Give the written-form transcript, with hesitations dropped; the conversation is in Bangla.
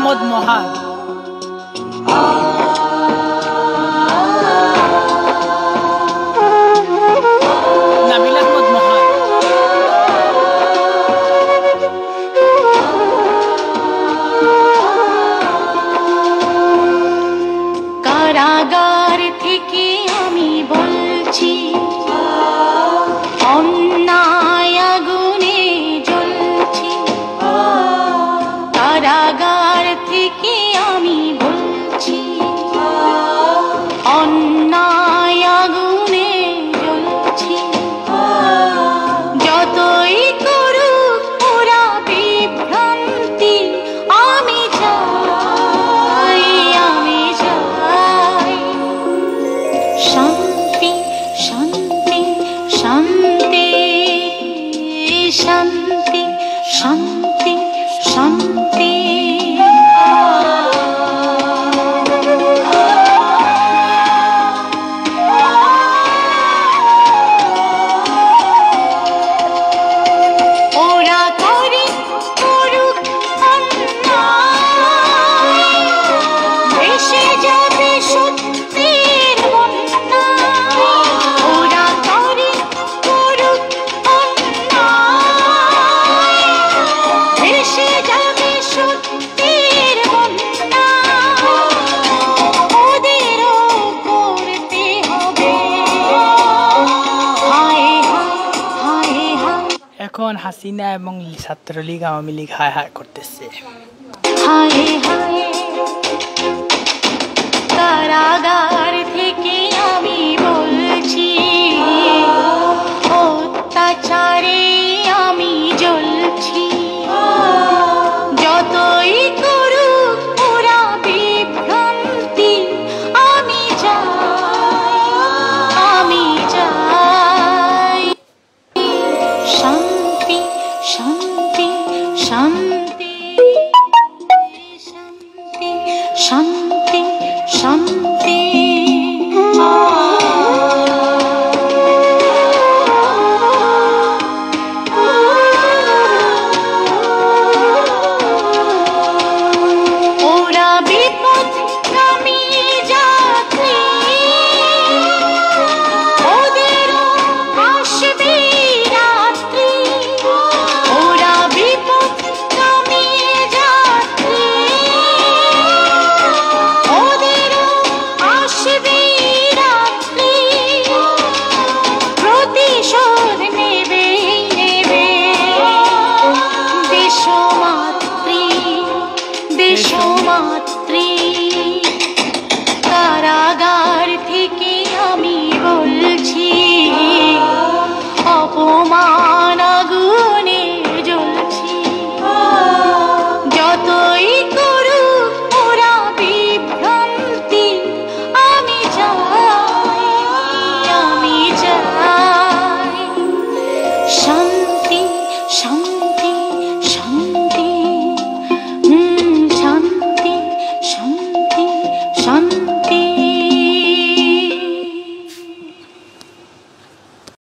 আহমদ মহান। নাবিল আহমদ মহান। কারাগার থেকে আমি বলছি, অন্যায় আগুনে জ্বলছি। কারাগার থেকে আমি বলছি, অন্যায় আগুনে জ্বলছি। যতই করুক ওরা বিভ্রান্তি, আমি চাই, আমি চাই শান্তি, শান্তি, শান্তি, শান্তি, শান্তি, শান্তি। ওরা করে করুক অন্যায়, ভেসে যাবে সত্যের বন্যায়। ওরা করে করুক অন্যায়, ভেসে যাবে সত্যের বন্যায়। ওদেরও করতে হবে হায় হায়, হায় হায়, এখন হাসিনা এবং ছাত্রলীগ আওয়ামী লীগ হায় হায় করতেছে। হায় হায়। কারাগার থেকে আমি বলছি, অত্যাচারে আমি জ্বলছি। যতই করুক ওরা বিভ্রান্তি, আমি চাই, আমি চাই শান্তি, শান্তি, শান্তি।